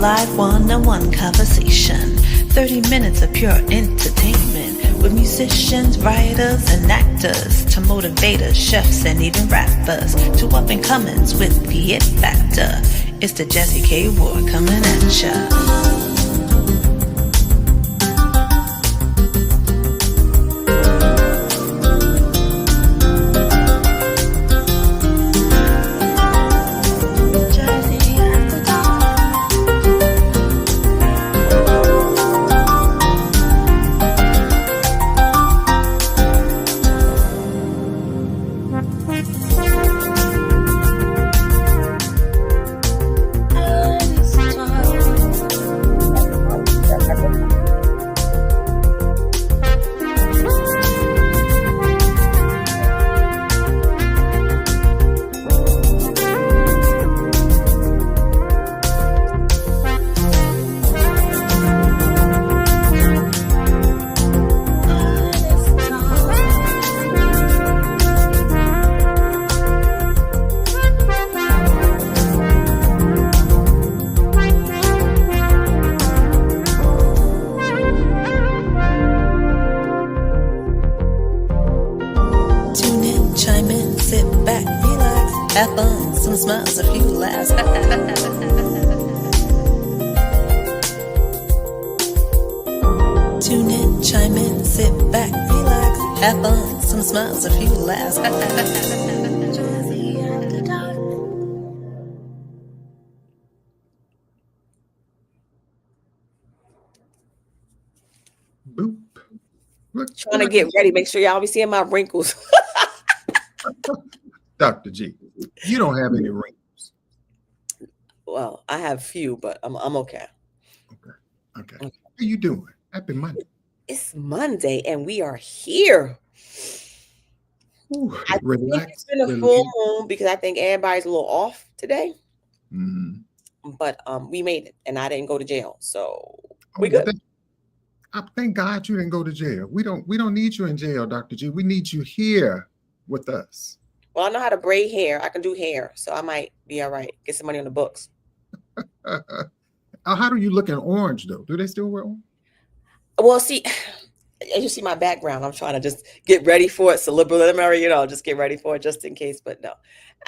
live one-on-one conversation. 30 minutes of pure entertainment with musicians, writers, and actors to motivators, chefs, and even rappers to up-and-comers with the it factor. It's the Jazzie K.Ward coming at ya. Have fun, some smiles, a few laughs. Tune in, chime in, sit back, relax. Have fun, some smiles, a few laughs. Boop. Trying to get ready. Make sure y'all be seeing my wrinkles. Dr. G, you don't have any wrinkles. Well, I have few, but I'm okay. Okay. How you doing? Happy Monday. It's Monday and we are here. Ooh, I think it's been a full moon because I think everybody's a little off today. Mm-hmm. But we made it and I didn't go to jail. So we good. Thank God you didn't go to jail. We don't need you in jail, Dr. G. We need you here with us. Well, I know how to braid hair. I can do hair, so I might be all right. Get some money on the books. How do you look in orange, though? Do they still wear orange? Well, see, as you see my background, I'm trying to just get ready for it. Subliminary, just get ready for it just in case. But no,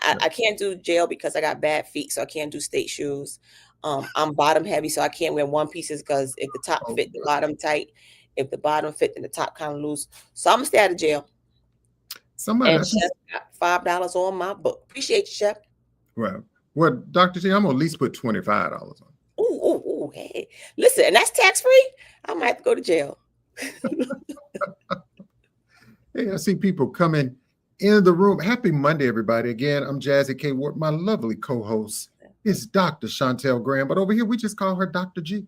I can't do jail because I got bad feet, so I can't do state shoes. I'm bottom heavy, so I can't wear one pieces because if the top fit, the bottom tight. If the bottom fit, then the top kind of loose. So I'm going to stay out of jail. And Chef got $5 on my book. Appreciate you, Chef. Well, Dr. G, I'm gonna at least put $25 on. Ooh, hey. Listen, and that's tax-free? I might have to go to jail. Hey, I see people coming in the room. Happy Monday, everybody. Again, I'm Jazzie K.Ward. My lovely co-host is Dr. Shontell Graham, but over here we just call her Dr. G.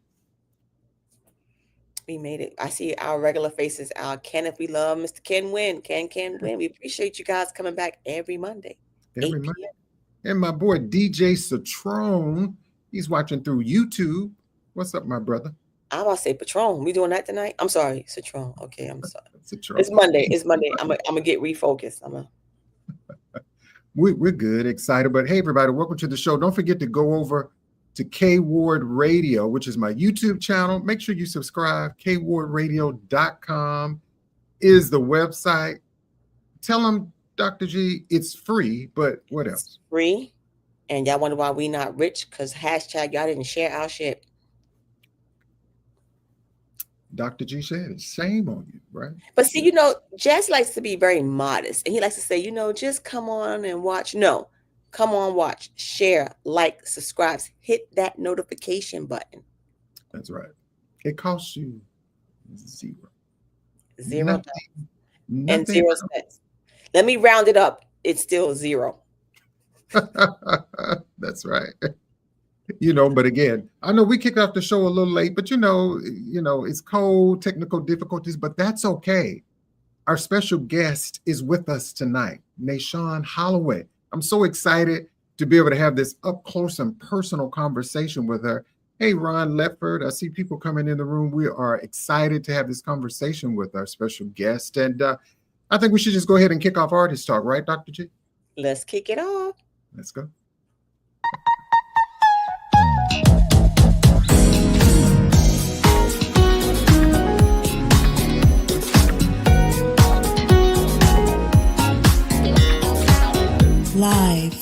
We made it. I see our regular faces. Our Kenneth, we love Mr. Ken Win. Ken Win. We appreciate you guys coming back every Monday. Every Monday. And my boy DJ Citron, he's watching through YouTube. What's up, my brother? I want to say Patron. We doing that tonight? I'm sorry, Citron. Okay, I'm sorry. Citron. It's Monday. I'm gonna get refocused. We're good, excited. But hey, everybody, welcome to the show. Don't forget to go over to K.Ward Radio, which is my YouTube channel. Make sure you subscribe. KWardRadio.com is the website. Tell them, Dr. G, it's free, but what else? It's free. And y'all wonder why we not rich? Because hashtag y'all didn't share our shit. Dr. G said it. Shame on you, right? But see, Jazz likes to be very modest. And he likes to say, just come on and watch. No. Come on, watch, share, like, subscribe, hit that notification button. That's right. It costs you $0. Nothing. And 0 cents. Let me round it up. It's still 0. That's right. But again, I know we kicked off the show a little late, but it's cold, technical difficulties, but that's okay. Our special guest is with us tonight, Nashon Holloway. I'm so excited to be able to have this up close and personal conversation with her. Hey, Ron Ledford, I see people coming in the room. We are excited to have this conversation with our special guest. And I think we should just go ahead and kick off Artist Talk, right, Dr. G? Let's kick it off. Let's go.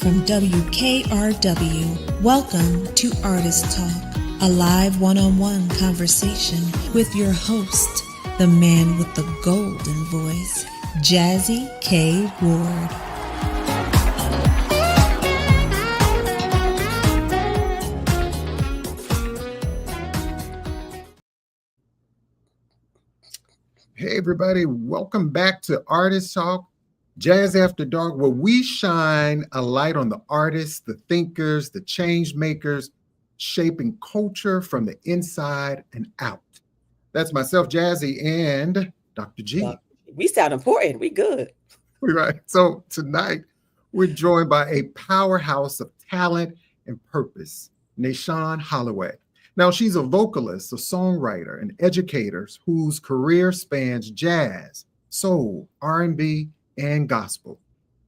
from WKRW. Welcome to Artist Talk, a live one-on-one conversation with your host, the man with the golden voice, Jazzie K.Ward. Hey, everybody. Welcome back to Artist Talk, Jazz After Dark, where we shine a light on the artists, the thinkers, the change makers, shaping culture from the inside and out. That's myself, Jazzie, and Dr. G. We sound important. We good. Right. So tonight, we're joined by a powerhouse of talent and purpose, Nashon Holloway. Now, she's a vocalist, a songwriter, and educator whose career spans jazz, soul, R&B, and gospel,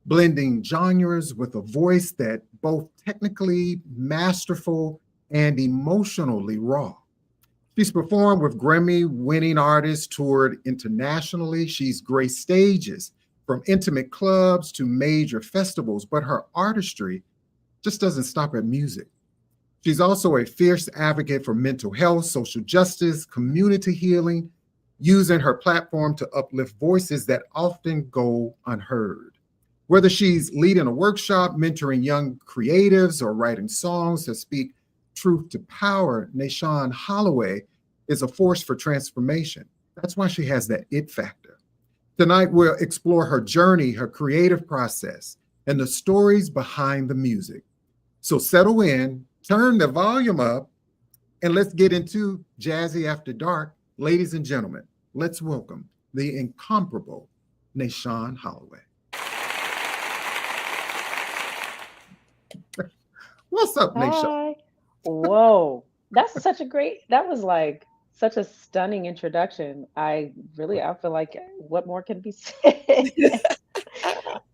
blending genres with a voice that both technically masterful and emotionally raw. She's performed with Grammy-winning artists, toured internationally. She's graced stages from intimate clubs to major festivals, but her artistry just doesn't stop at music. She's also a fierce advocate for mental health, social justice, community healing, using her platform to uplift voices that often go unheard. Whether she's leading a workshop, mentoring young creatives, or writing songs that speak truth to power, Nashon Holloway is a force for transformation. That's why she has that it factor. Tonight, we'll explore her journey, her creative process, and the stories behind the music. So settle in, turn the volume up, and let's get into Jazzy After Dark. Ladies and gentlemen, let's welcome the incomparable Nashon Holloway. What's up, Nashon? Hi. Whoa, that was like such a stunning introduction. I feel like what more can be said?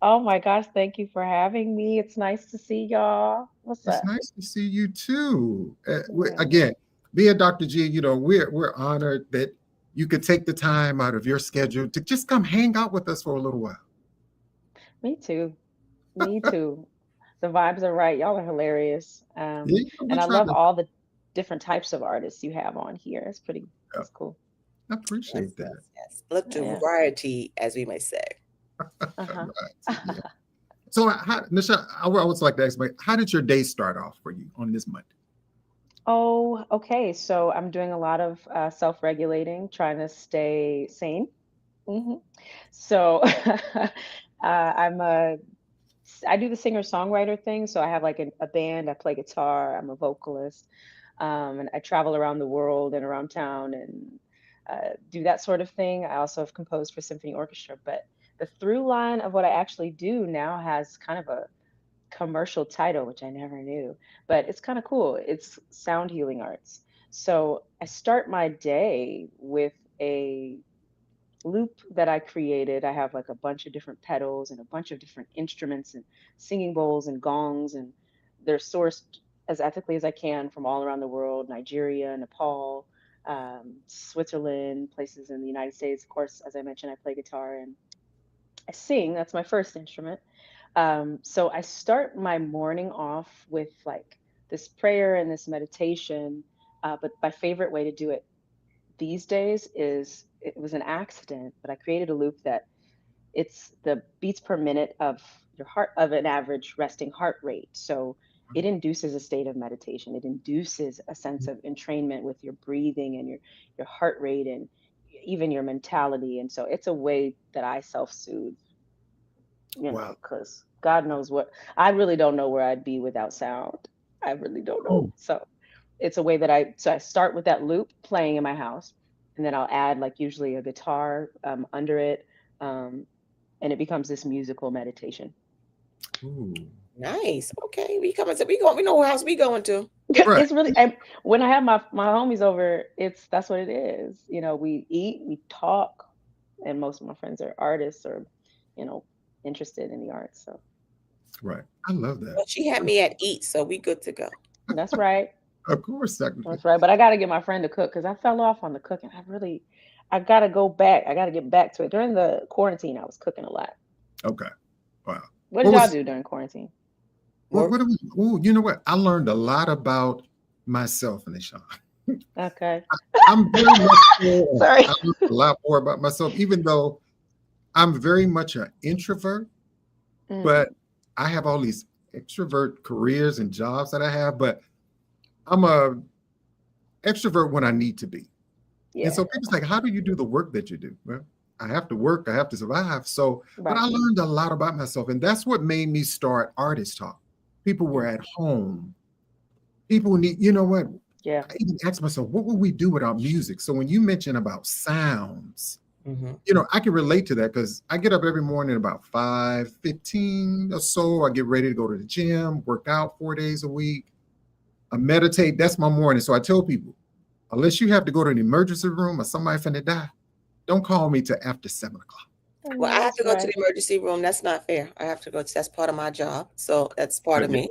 Oh my gosh, thank you for having me. It's nice to see y'all. What's It's up? nice to see you too. Yeah. Again, being Dr. G, we're honored that you could take the time out of your schedule to just come hang out with us for a little while. Me too. Me too. The vibes are right. Y'all are hilarious. Yeah, And I love all the different types of artists you have on here. It's cool. I appreciate that. Yes. Look to Yeah. variety, as we might say. Uh-huh. Right, yeah. So, Nashon, I would like to ask, how did your day start off for you on this Monday? Oh, okay. So I'm doing a lot of self-regulating, trying to stay sane. hmm So I do the singer-songwriter thing. So I have like a band. I play guitar. I'm a vocalist, and I travel around the world and around town and do that sort of thing. I also have composed for symphony orchestra. But the through line of what I actually do now has kind of a commercial title, which I never knew, but it's kind of cool. It's sound healing arts. So I start my day with a loop that I created. I have like a bunch of different pedals and a bunch of different instruments and singing bowls and gongs, and they're sourced as ethically as I can from all around the world: Nigeria, Nepal, Switzerland, places in the United States. Of course, as I mentioned, I play guitar and I sing. That's my first instrument. So I start my morning off with like this prayer and this meditation. But my favorite way to do it these days it was an accident, but I created a loop that it's the beats per minute of an average resting heart rate. So it induces a state of meditation. It induces a sense of entrainment with your breathing and your heart rate and even your mentality. And so it's a way that I self-soothe, Wow. because God knows I really don't know where I'd be without sound. I really don't know. So it's a way that I start with that loop playing in my house, and then I'll add like usually a guitar under it. And it becomes this musical meditation. Ooh. Nice. Okay. We know what house we going to. Right. It's really, when I have my homies over, that's what it is. We eat, we talk, and most of my friends are artists or, interested in the arts. So Right. I love that. Well, she had me at eat, so we good to go. that's right. Of course. That's right. But I got to get my friend to cook because I fell off on the cooking. I got to go back. I got to get back to it. During the quarantine, I was cooking a lot. Okay. Wow. What did y'all do during quarantine? what do we? Oh, you know what? I learned a lot about myself, Nashon. Okay. I'm very much Sorry. I learned a lot more about myself, even though I'm very much an introvert. But I have all these extrovert careers and jobs that I have, but I'm a extrovert when I need to be. Yeah. And so people's like, how do you do the work that you do? Well, I have to work, I have to survive. So, but Right. I learned a lot about myself, and that's what made me start Artist Talk. People were at home. People need, you know what? Yeah. I even asked myself, what would we do without music? So when you mention about sounds, Mm-hmm. you know, I can relate to that because I get up every morning about 5:15 or so. I get ready to go to the gym, work out 4 days a week. I meditate. That's my morning. So I tell people, unless you have to go to an emergency room or somebody finna die, don't call me till after 7 o'clock. Well, I have to go to the emergency room. That's not fair. I have to go. That's part of my job. So that's part of me.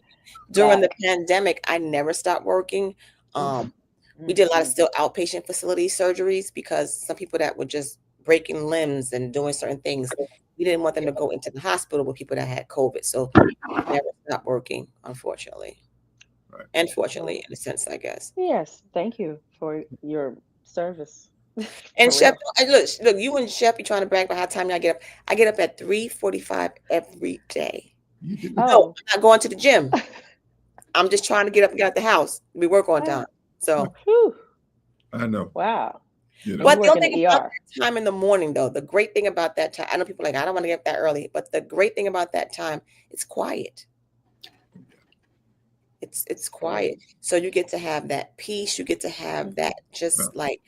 During the pandemic, I never stopped working. We did a lot of still outpatient facility surgeries because some people that were just breaking limbs and doing certain things, we didn't want them to go into the hospital with people that had COVID. So I never stopped working, unfortunately. Right. And fortunately, in a sense, I guess. Yes. Thank you for your service. And For Shep, real. look, you and Shep, you trying to brag about how time I get up. I get up at 3:45 every day. You do. No, I'm not going to the gym. I'm just trying to get up and get out the house. We work on time. So Whew. I know. Wow. You know. but You the work only in thing the about ER. that time in the morning, though, the great thing about that time, I know people are like, I don't want to get up that early, but the great thing about that time, it's quiet. It's quiet. So you get to have that peace. You get to have that just like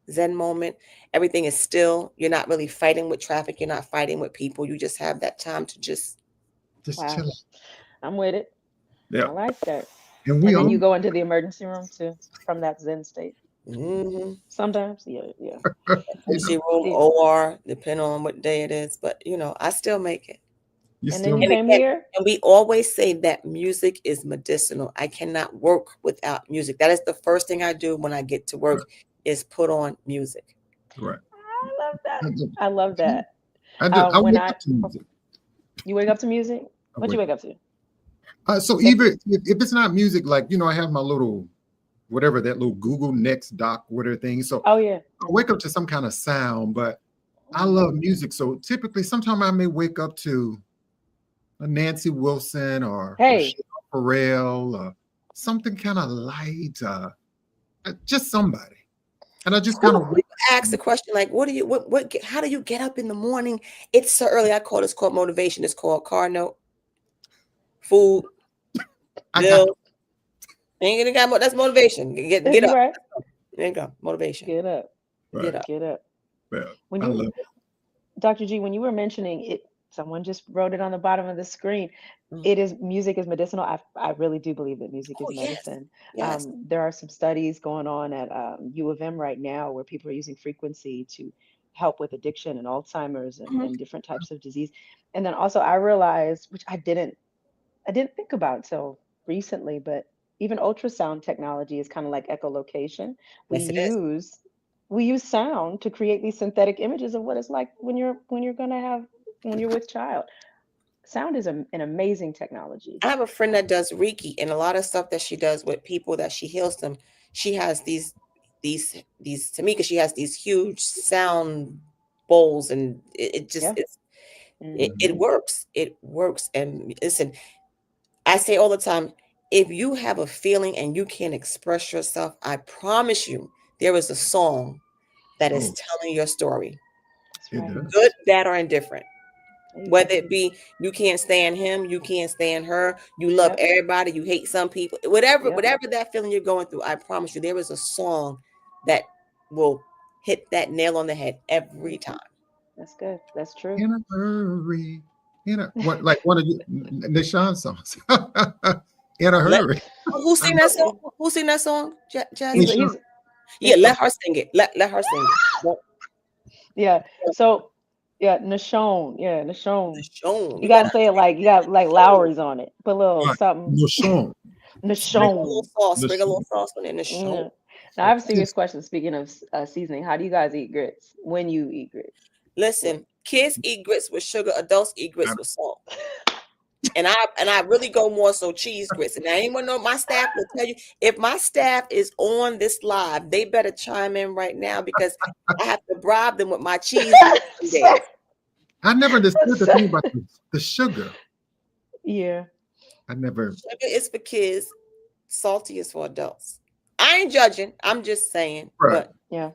Zen moment. Everything is still. You're not really fighting with traffic. You're not fighting with people. You just have that time to just Just Wow. chill. I'm with it. I Yeah. like that. And And we then all you go into the emergency room too from that Zen state. mhm. Sometimes. Yeah. you Emergency know, room, Yeah. OR, depending on what day it is. But I still make it. you And still then you And came again, here. and we always say that music is medicinal. I cannot work without music. That is the first thing I do when I get to work is put on music. right. I love that. I do. I love that. I When wake up to music. you wake up to music, I what you wake wake up to? So even if it's not music, like I have my little whatever that little Google Next doc, whatever thing. So Oh yeah. I wake up to some kind of sound, but I love music. So typically, sometimes I may wake up to a Nancy Wilson or Hey. Pharrell or something kind of light, just somebody. And I just kind of ask the question like, how do you get up in the morning? It's so early. It's called motivation. It's called car note, food, bill. Ain't got that's motivation. Get up. Right. There you go. Motivation. Get up. Right. Get up. Get up. Yeah, When I you, love it. Dr. G, when you were mentioning it, someone just wrote it on the bottom of the screen. Music is medicinal. I really do believe that music is medicine. Yes. There are some studies going on at U of M right now where people are using frequency to help with addiction and Alzheimer's and different types of disease. And then also I realized, which I didn't think about till recently, but even ultrasound technology is kind of like echolocation. We use sound to create these synthetic images of what it's like when you're with child. Sound is an amazing technology. I have a friend that does Reiki, and a lot of stuff that she does with people that she heals them. She has these to me, because she has these huge sound bowls, and it just it works. It works. And listen, I say all the time, if you have a feeling and you can't express yourself, I promise you there is a song that is telling your story. Right. Good, bad, or indifferent. Whether it be you can't stand him, you can't stand her, you love everybody, you hate some people, whatever that feeling you're going through, I promise you there is a song that will hit that nail on the head every time. That's good. That's true. In a hurry. Like one of Nashon songs. In a hurry. Who sing that song? Who sing that song? Jazzie? Yeah, let her sing it. Let her sing it. Yeah. So Nashon. Yeah, Nashon. Nashon. You gotta say it like you got like Lowry's on it. Put a little something. Nashon. Sprinkle a little sauce on it. Nashon. Yeah. Now I have a serious question. Speaking of seasoning, how do you guys eat grits? When you eat grits? Listen, kids eat grits with sugar. Adults eat grits with salt. And I really go more so cheese grits. And anyone know my staff will tell you, if my staff is on this live, they better chime in right now because I have to bribe them with my cheese days. I never understood the thing about the sugar. Yeah. I never. Sugar is for kids, salty is for adults. I ain't judging. I'm just saying. Right. But Yeah.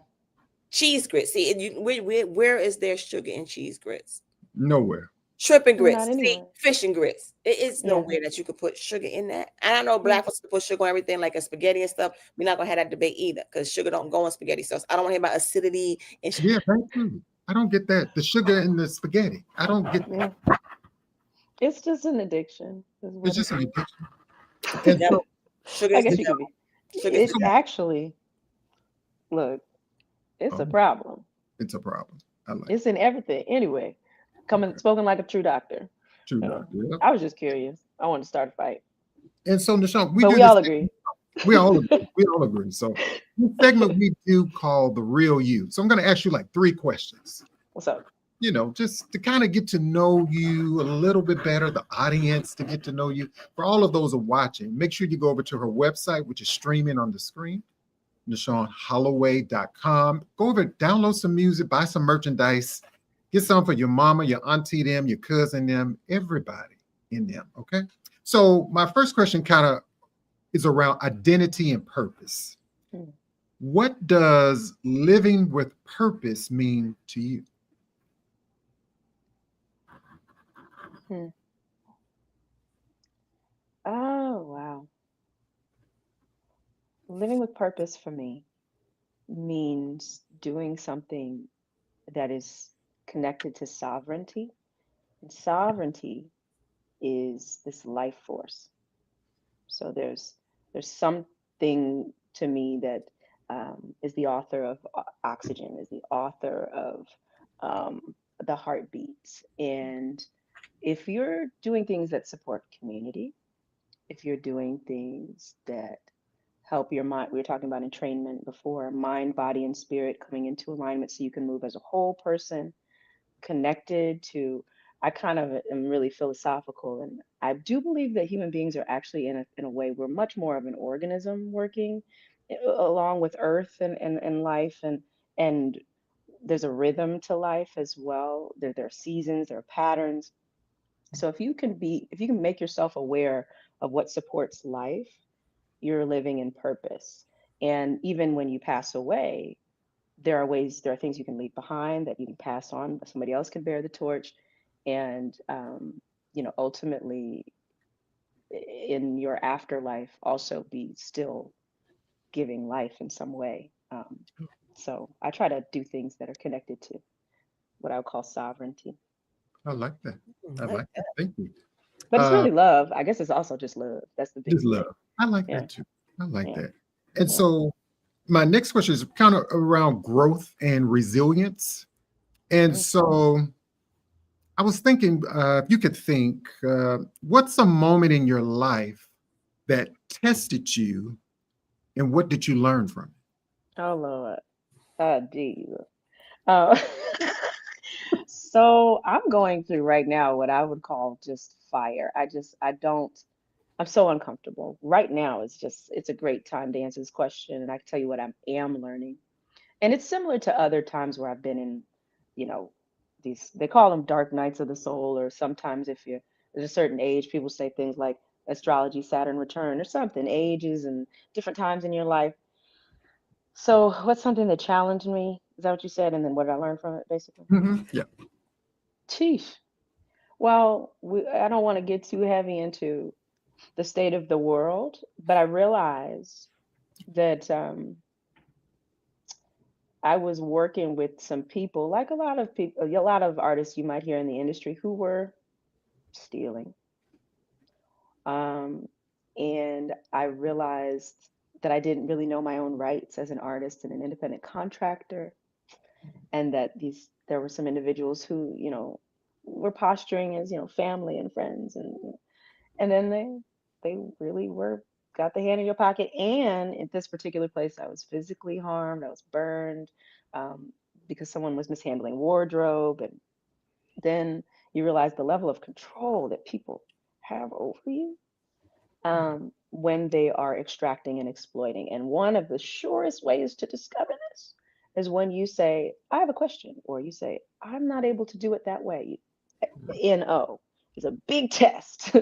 cheese grits. See, where is there sugar in cheese grits? Nowhere. Shrimp and grits. Not See, anywhere. fish and grits. It is Yeah. nowhere that you could put sugar in that. And I know black folks put sugar on everything, like a spaghetti and stuff. We're not gonna have that debate either, because sugar don't go in spaghetti sauce. I don't want to hear about acidity and sugar. Yeah, thank you. I don't get that. The sugar in the spaghetti. I don't get that. Yeah. It's just an addiction. It's just an addiction. And Yep. so, Sugar I is guess the you could devil. be. Sugar is It's the devil. actually, look, it's a problem. it's a problem. I like It's in everything. Anyway, spoken like a true doctor. true Yeah. doctor. Yeah. I was just curious. I wanted to start a fight. And so, Nashon, But we all agree. We all agree. We all agree. So, this segment we do call the real you. So, I'm going to ask you like 3 questions. What's up? You know, just to kind of get to know you a little bit better, the audience to get to know you. For all of those who are watching, make sure you go over to her website, which is streaming on the screen, NashonHolloway.com. Go over, download some music, buy some merchandise, get some for your mama, your auntie, them, your cousin, them, everybody in them. Okay. So my first question kind of is around identity and purpose. What does living with purpose mean to you? Oh, wow. Living with purpose for me means doing something that is connected to sovereignty. And sovereignty is this life force. So there's something to me that is the author of oxygen, is the author of the heartbeats. And if you're doing things that support community, if you're doing things that help your mind, we were talking about entrainment before, mind, body, and spirit coming into alignment so you can move as a whole person, connected to, I kind of am really philosophical, and I do believe that human beings are actually in a way, we're much more of an organism working along with earth and life, and there's a rhythm to life as well. There are seasons, there are patterns. So if you can make yourself aware of what supports life, you're living in purpose. And even when you pass away, there are things you can leave behind that you can pass on, that somebody else can bear the torch. And, ultimately in your afterlife, also be still giving life in some way. So I try to do things that are connected to what I would call sovereignty. I like that. I like that. Thank you. But it's really love. I guess it's also just love. That's the big Just thing. love. I like Yeah. that too. I like Yeah. that. And so my next question is kind of around growth and resilience. And so I was thinking, if you could think, what's a moment in your life that tested you and what did you learn from it? Oh Lord. Oh Jesus. Uh, so I'm going through right now what I would call just fire. I'm so uncomfortable. Right now it's a great time to answer this question. And I can tell you what I am learning. And it's similar to other times where I've been in, they call them dark nights of the soul, or sometimes if you're at a certain age, people say things like astrology, Saturn return, or something, ages and different times in your life. So what's something that challenged me? Is that what you said? And then what did I learn from it, basically? Yeah. Chief. Well, I don't want to get too heavy into the state of the world, but I realized that I was working with some people, like a lot of artists you might hear in the industry, who were stealing. And I realized that I didn't really know my own rights as an artist and an independent contractor, and that there were some individuals who, were posturing as, family and friends, and then they really got the hand in your pocket. And at this particular place, I was physically harmed. I was burned because someone was mishandling wardrobe. And then you realize the level of control that people have over you when they are extracting and exploiting. And one of the surest ways to discover this is when you say, I have a question, or you say, I'm not able to do it that way. NO is a big test.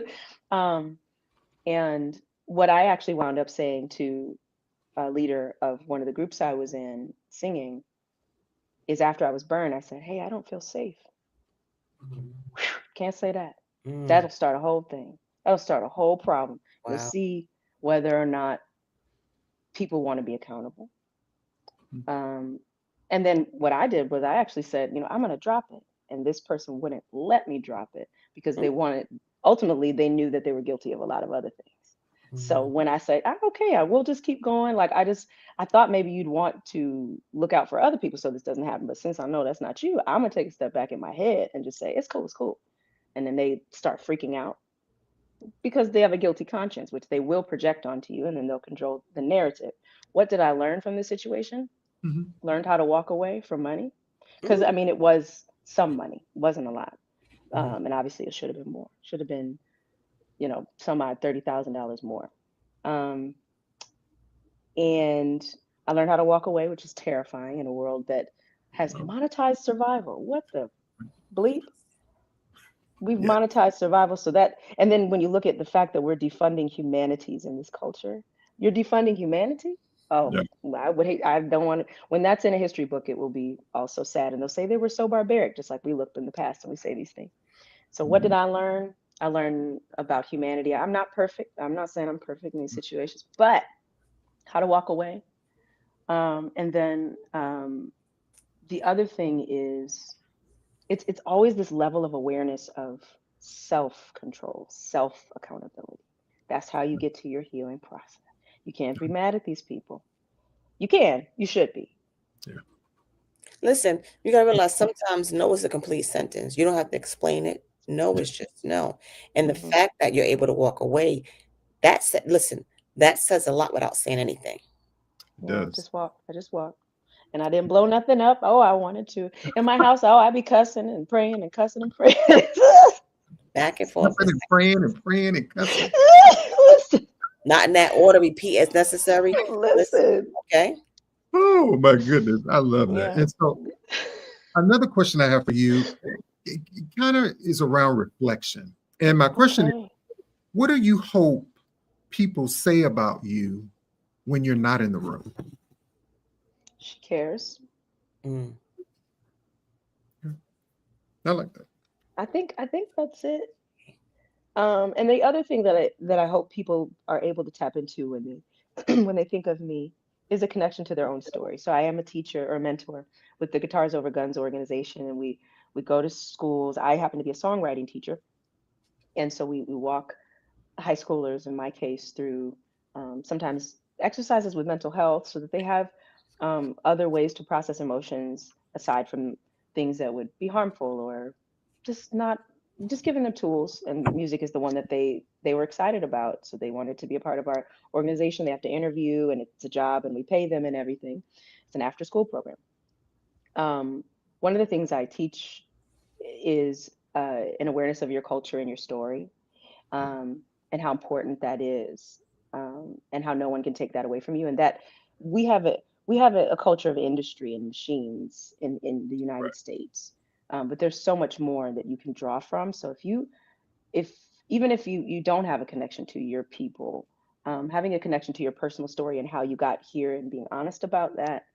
And what I actually wound up saying to a leader of one of the groups I was in singing is, after I was burned, I said, hey, I don't feel safe. Mm. Can't say that. Mm. That'll start a whole thing. That'll start a whole problem. You'll Wow. see whether or not people want to be accountable. And then what I did was I actually said, I'm going to drop it. And this person wouldn't let me drop it because they wanted, ultimately, they knew that they were guilty of a lot of other things. So when I said, okay, I will just keep going. Like, I thought maybe you'd want to look out for other people so this doesn't happen. But since I know that's not you, I'm going to take a step back in my head and just say, it's cool, it's cool. And then they start freaking out because they have a guilty conscience, which they will project onto you, and then they'll control the narrative. What did I learn from this situation? Learned how to walk away from money. Because, I mean, it was some money. It wasn't a lot. And obviously it should have been more. Should have been, some odd $30,000 more. And I learned how to walk away, which is terrifying in a world that has monetized survival. What the bleep? We've monetized survival so that, and then when you look at the fact that we're defunding humanities in this culture, you're defunding humanity? Oh, I would hate, I don't want to, when that's in a history book, it will be also sad. And they'll say they were so barbaric, just like we looked in the past and we say these things. So what did I learn? I learned about humanity. I'm not perfect. I'm not saying I'm perfect in these situations, but how to walk away. And then the other thing is, it's always this level of awareness of self-control, self-accountability. That's how you get to your healing process. You can't be mad at these people. You can, you should be. Listen, you gotta realize sometimes no is a complete sentence. You don't have to explain it. No is just no. And the fact that you're able to walk away, that says a lot without saying anything. I just walked. And I didn't blow nothing up. Oh, I wanted to. In my house, I be cussing and praying and cussing and praying. Back and forth. And praying and cussing. Listen. Not in that order, repeat as necessary. Listen. Okay. Oh my goodness. I love that. And so another question I have for you, it kind of is around reflection. And my question is, what do you hope people say about you when you're not in the room? She cares. I like that. I think that's it. And the other thing that I hope people are able to tap into when they when they think of me is a connection to their own story. So I am a teacher or a mentor with the Guitars Over Guns organization, and we go to schools. I happen to be a songwriting teacher, and so we walk high schoolers, in my case, through sometimes exercises with mental health, so that they have other ways to process emotions aside from things that would be harmful, or just giving them tools. And music is the one that they were excited about, so they wanted to be a part of our organization. They have to interview, and it's a job, and we pay them and everything. It's an after school program. One of the things I teach is an awareness of your culture and your story, and how important that is, and how no one can take that away from you. And that we have a culture of industry and machines in the United States, but there's so much more that you can draw from. So even if you don't have a connection to your people, having a connection to your personal story and how you got here and being honest about that,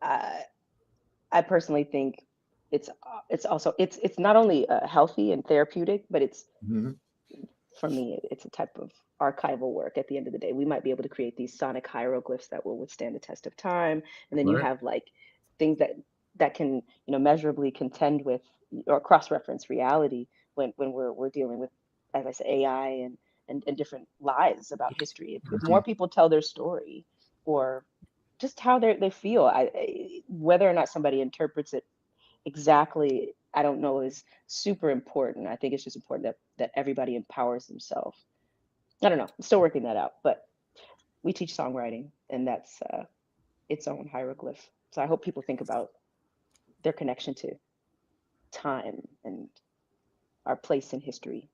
I personally think it's also it's not only healthy and therapeutic, but it's for me, it's a type of archival work. At the end of the day, we might be able to create these sonic hieroglyphs that will withstand the test of time. And then you have like things that can, measurably contend with or cross-reference reality when we're dealing with, as I said, AI and different lies about history. If more people tell their story, or just how they feel, whether or not somebody interprets it exactly, I don't know, is super important. I think it's just important that everybody empowers themselves. I don't know. I'm still working that out, but we teach songwriting, and that's its own hieroglyph. So I hope people think about their connection to time and our place in history.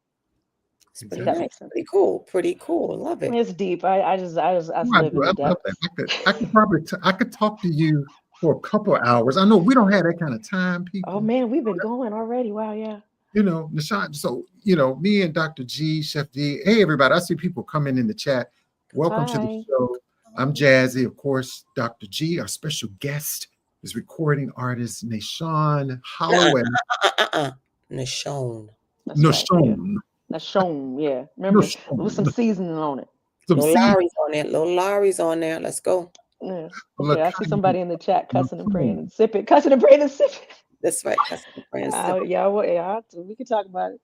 It's If that makes sense. pretty cool. Pretty cool. Love it. It's deep. I just I live in the love depths. that. I could probably I could talk to you for a couple of hours. I know we don't have that kind of time, people. Oh man, we've been going already. Wow, yeah. You know, Nashon, so, you know, me and Dr. G, Chef D, hey, everybody, I see people coming in the chat. Welcome to the show. I'm Jazzie, of course, Dr. G. Our special guest is recording artist Nashon Holloway. Nashon. Nashon. Nashon, yeah. Remember, there was some seasoning on it. Little Larry's on there. Let's go. Yeah. Okay, I see somebody in the chat cussing and praying and sipping. Cussing and praying and sipping. That's right. Cussing and praying and sipping. Yeah, we can talk about it.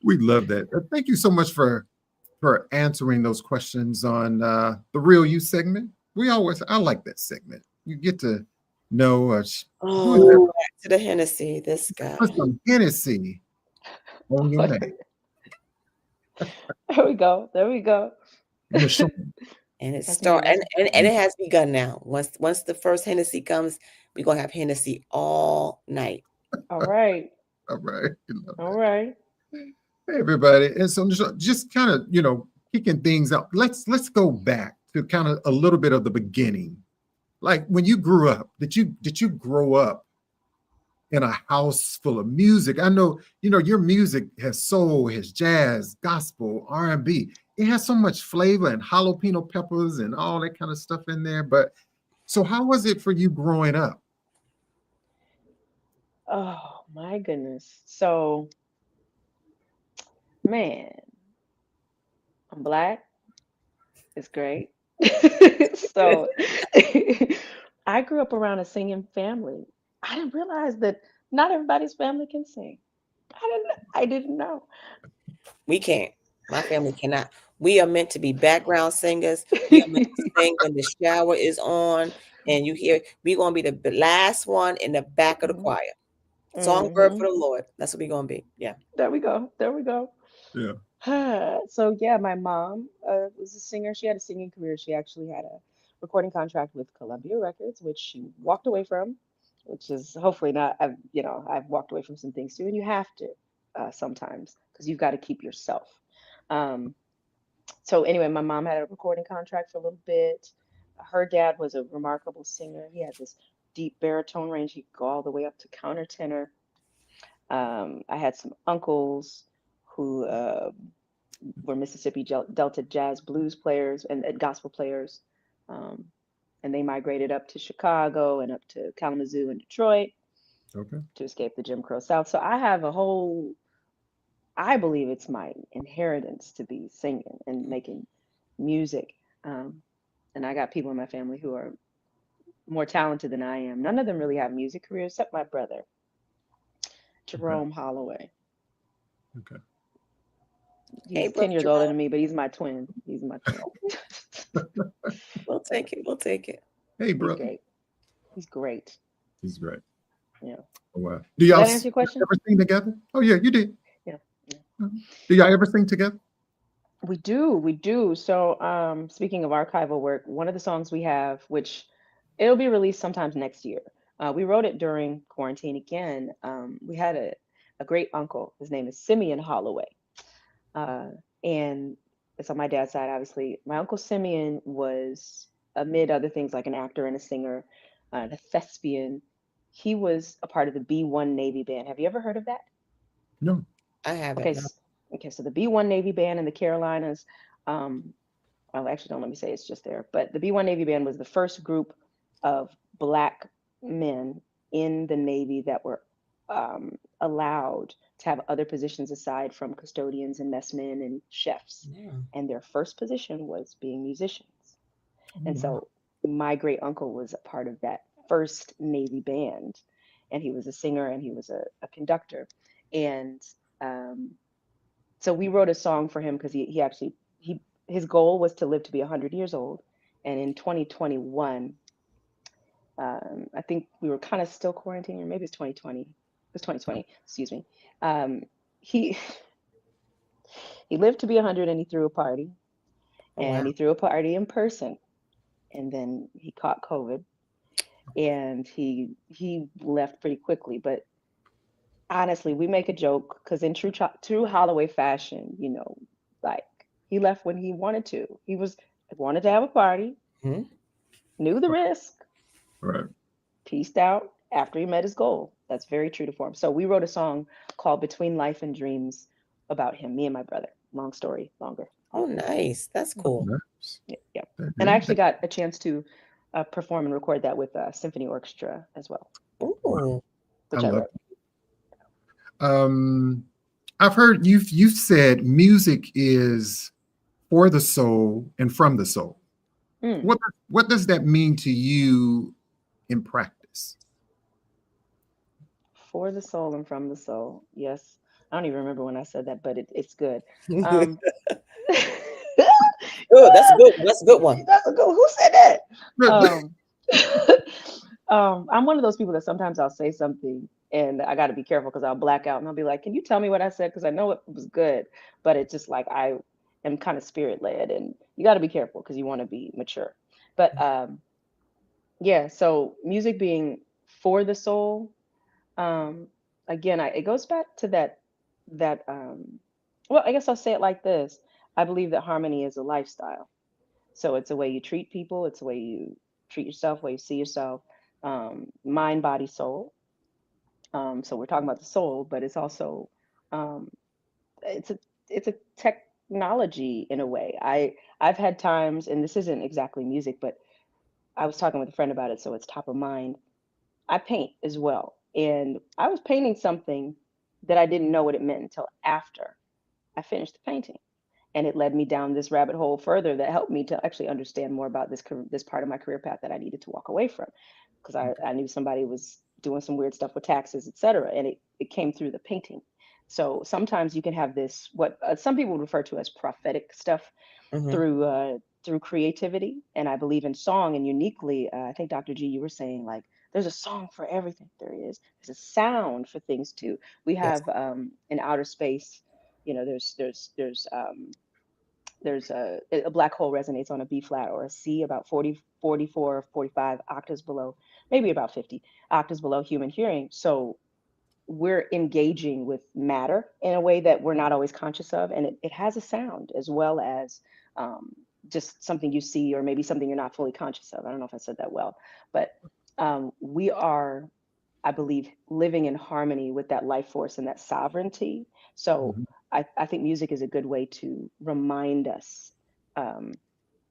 We love that. Thank you so much for answering those questions on the Real You segment. I like that segment. You get to know back to the Hennessy, this guy. Put some Hennessy on your name. There we go. And it and it has begun now. Once the first Hennessy comes, we're gonna have Hennessy all night. All right. Hey, everybody. And so just kind of, you know, kicking things out. Let's go back to kind of a little bit of the beginning. Like when you grew up, did you grow up in a house full of music? I know, you know, your music has soul, has jazz, gospel, R&B. It has so much flavor and jalapeno peppers and all that kind of stuff in there. But so how was it for you growing up? Oh my goodness. So, man, I'm Black. It's great. So I grew up around a singing family. I didn't realize that not everybody's family can sing. I didn't know. We can't. My family cannot. We are meant to be background singers. We are meant to sing when the shower is on, and you hear. We're gonna be the last one in the back of the choir. Songbird for the Lord. That's what we're gonna be. Yeah. There we go. Yeah. So yeah, my mom was a singer. She had a singing career. She actually had a recording contract with Columbia Records, which she walked away from, which is hopefully not. I've walked away from some things too, and you have to sometimes because you've got to keep yourself. So anyway, my mom had a recording contract for a little bit. Her dad was a remarkable singer. He had this deep baritone range. He could go all the way up to countertenor. I had some uncles who were Mississippi Delta jazz blues players and gospel players. And they migrated up to Chicago and up to Kalamazoo and Detroit to escape the Jim Crow South. So I have I believe it's my inheritance to be singing and making music. And I got people in my family who are more talented than I am. None of them really have music careers except my brother, Jerome Holloway. Okay. He's 10 years older than me, but he's my twin. We'll take it. Hey, brother. He's great. Yeah. Oh, wow. Do y'all answer your question? ever sing together? Oh, yeah, you did. Yeah. Do y'all ever sing together? We do. So speaking of archival work, one of the songs we have, which it'll be released sometime next year. We wrote it during quarantine again. We had a great uncle. His name is Simeon Holloway. And it's on my dad's side, obviously. My Uncle Simeon was, amid other things, like an actor and a singer, and a thespian. He was a part of the B-1 Navy Band. Have you ever heard of that? No. I haven't. Okay, so the B-1 Navy Band in the Carolinas, well, actually, don't let me say it's just there, but the B-1 Navy Band was the first group of Black men in the Navy that were allowed to have other positions aside from custodians and messmen and chefs. Yeah. And their first position was being musicians. And so my great uncle was a part of that first Navy band, and he was a singer and he was a conductor. And so we wrote a song for him because his goal was to live to be 100 years old. And in 2021, I think we were kind of still quarantining, or maybe it's 2020. It was 2020, excuse me. He lived to be 100 and he threw a party. And he threw a party in person. And then he caught COVID and he left pretty quickly. But honestly, we make a joke because in true Holloway fashion, you know, like he left when he wanted to. He wanted to have a party, Mhm. knew the risk, Right. pieced out after he met his goal. That's very true to form. So we wrote a song called Between Life and Dreams about him, me and my brother. Long story, longer. Oh, nice. That's cool. Nice. Yeah. That And I is- actually got a chance to perform and record that with a symphony orchestra as well, Ooh. which I I love wrote. I've heard you've said music is for the soul and from the soul. Mm. What does that mean to you in practice? For the soul and from the soul. Yes. I don't even remember when I said that, but it's good. Um, Oh, that's a good. That's a good one. That's a good. Who said that? I'm one of those people that sometimes I'll say something and I got to be careful because I'll black out and I'll be like, "Can you tell me what I said?" Because I know it was good, but it's just like I am kind of spirit led, and you got to be careful because you want to be mature. But yeah. So music being for the soul. Again, it goes back to that. Well, I guess I'll say it like this. I believe that harmony is a lifestyle. So it's a way you treat people, it's a way you treat yourself, way you see yourself, mind, body, soul. So we're talking about the soul, but it's also um, it's a technology in a way. I've had times, and this isn't exactly music, but I was talking with a friend about it, so it's top of mind. I paint as well, and I was painting something that I didn't know what it meant until after I finished the painting, and it led me down this rabbit hole further that helped me to actually understand more about this part of my career path that I needed to walk away from, because I knew somebody was doing some weird stuff with taxes, et cetera, and it came through the painting. So sometimes you can have this what some people would refer to as prophetic stuff Mhm. through creativity, and I believe in song. And uniquely, I think Dr. G, you were saying like there's a song for everything. There is. There's a sound for things too. We Yes. have in outer space, you know, there's a black hole resonates on a B flat or a C about 40, 44, 45 octaves below, maybe about 50 octaves below human hearing. So we're engaging with matter in a way that we're not always conscious of. And it has a sound as well as just something you see, or maybe something you're not fully conscious of. I don't know if I said that well, but we are, I believe, living in harmony with that life force and that sovereignty. So Mhm. I think music is a good way to remind us um,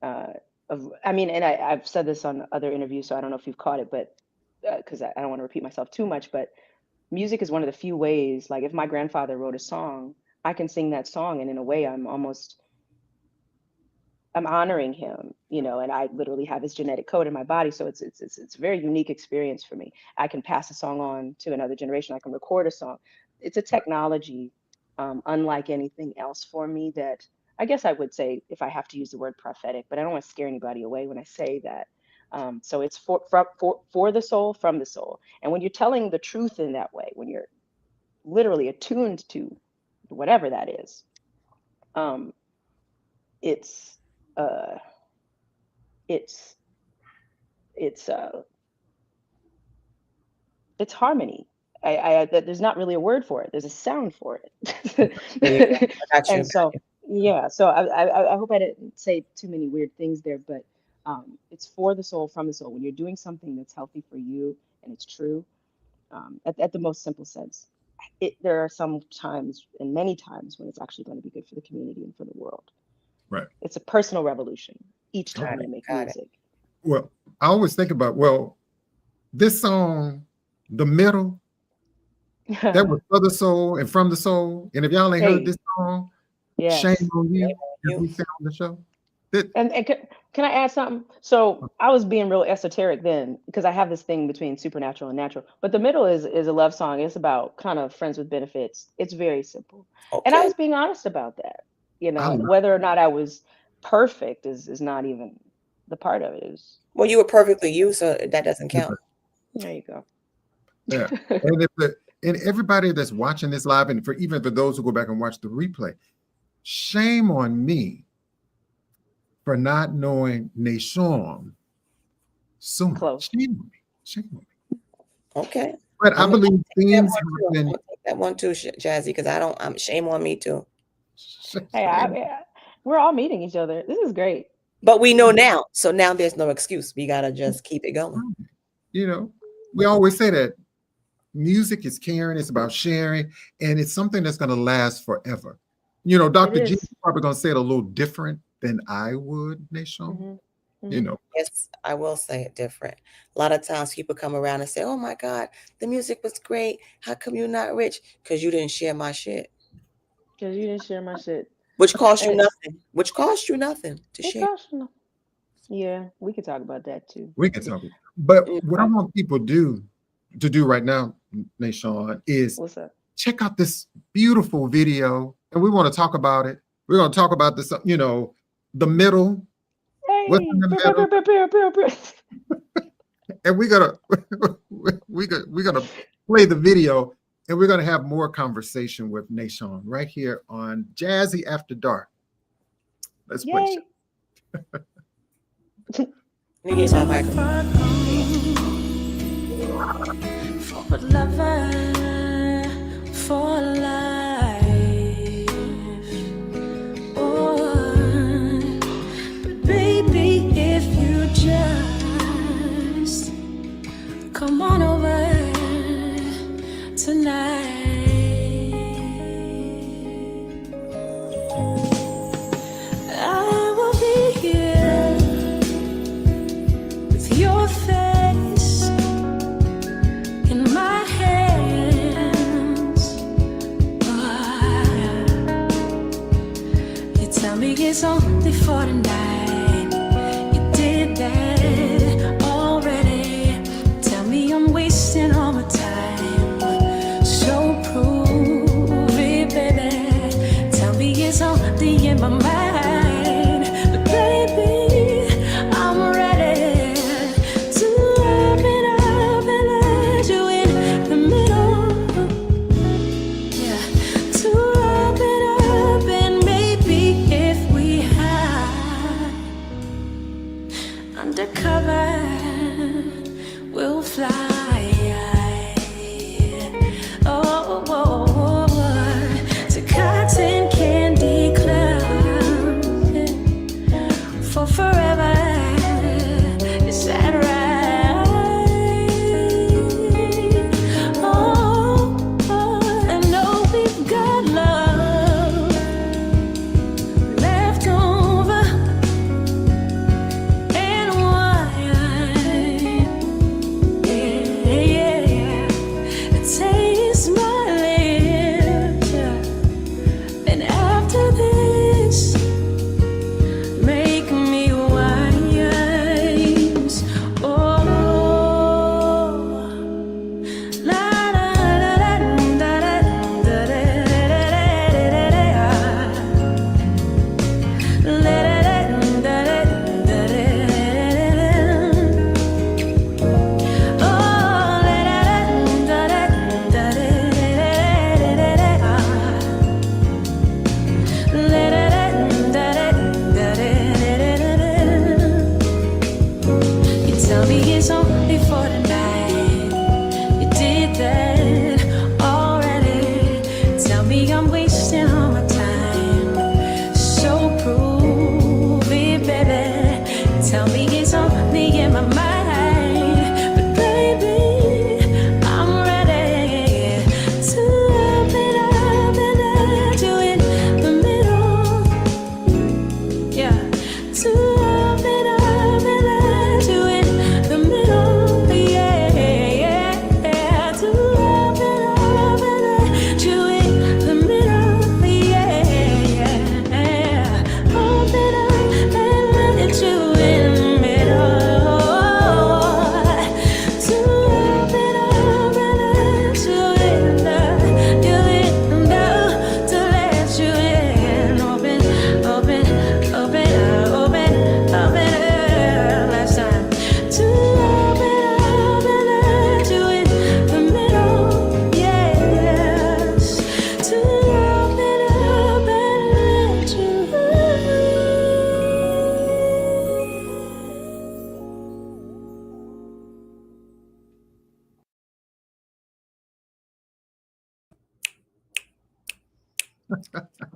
I mean, and I've said this on other interviews, so I don't know if you've caught it, but because I don't want to repeat myself too much, but music is one of the few ways, like if my grandfather wrote a song, I can sing that song, and in a way I'm honoring him, you know, and I literally have his genetic code in my body. So it's a very unique experience for me. I can pass a song on to another generation. I can record a song. It's a technology unlike anything else for me that I guess I would say, if I have to use the word prophetic, but I don't want to scare anybody away when I say that. So it's for the soul, from the soul. And when you're telling the truth in that way, when you're literally attuned to whatever that is, it's uh, it's it's it's harmony. There's not really a word for it. There's a sound for Yeah, I it. got you. And so, yeah. So I hope I didn't say too many weird things there, but it's for the soul, from the soul. When you're doing something that's healthy for you and it's true, at the most simple sense, there are some times and many times when it's actually going to be good for the community and for the world. Right. It's a personal revolution each Okay. time you make Got it. music. Well, I always think about, well, this song, The Middle, that was for the soul and from the soul. And if y'all ain't heard Hey, this song, yes. shame on you. Shame on If we you. found the show. That, And can I add something? So I was being real esoteric then because I have this thing between supernatural and natural. But the middle is a love song. It's about kind of friends with benefits. It's very simple. And I Okay. was being honest about that. You I know, love whether or not I was perfect is not even the part of it. It was, Well, you were perfectly you, so that doesn't it. count. there you go. Yeah. And everybody that's watching this live, and even for those who go back and watch the replay, shame on me for not knowing Nashon sooner. Close. Shame on me. Shame on me. Okay. But I I'm gonna believe take that things one too. have I'm been, gonna take that one too, Jazzie, because I'm shame on me too. Hey, we're all meeting each other. This is great. But we know now. So now there's no excuse. We got to just keep it going. You know, we always say that music is caring, it's about sharing, and it's something that's going to last forever. You know, Dr. G is probably going to say it a little different than I would, Nashon. Mm-hmm. You know. Yes, I will say it different. A lot of times people come around and say, oh my God, the music was great. How come you're not rich? Because you didn't share my shit. Because you didn't share my shit. Which cost you nothing. Which cost you nothing to share. Yeah, we could talk about that too. We can talk. But what I want people to do right now, Nashon, is What's up? Check out this beautiful video. And we want to talk about it. We're going to talk about this, you know, the middle. Hey, what's in the middle. And we're gonna play the video, and we're gonna have more conversation with Nashon right here on Jazzie After Dark. Let's play. For lover, for life. Oh, but baby, if you just come on over tonight, I will be here with your face in my hands. You tell me it's only for tonight. You did that already. Tell me I'm wasting all my time. So prove it, baby. Tell me it's only in my mind. But baby, I'm ready to open up and let you in the middle. Yeah, to open up and maybe if we hide undercover.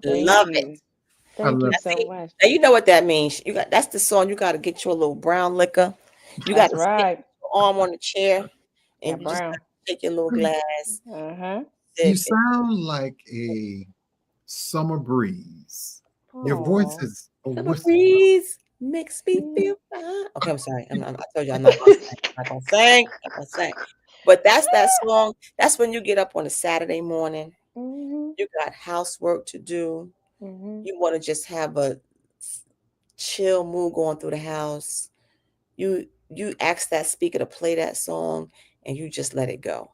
Thank Love you. it. I Thank you love Now, so see, much. now you know what that means. You got that's the song. You got to get you a little brown liquor. You got That's to sit right. your arm on the chair, Yeah, and you just brown. take your little glass, Uh-huh. You sip it. sound like a summer breeze. Your voice Oh. is a Summer whisper. breeze makes me feel fine. Okay, I'm sorry. I told you I'm not gonna sing. I'm not gonna sing. I'm not gonna sing. But that's that song. That's when you get up on a Saturday morning. Mm-hmm. You got housework to do. Mm-hmm. You want to just have a chill mood going through the house. You ask that speaker to play that song, and you just let it go.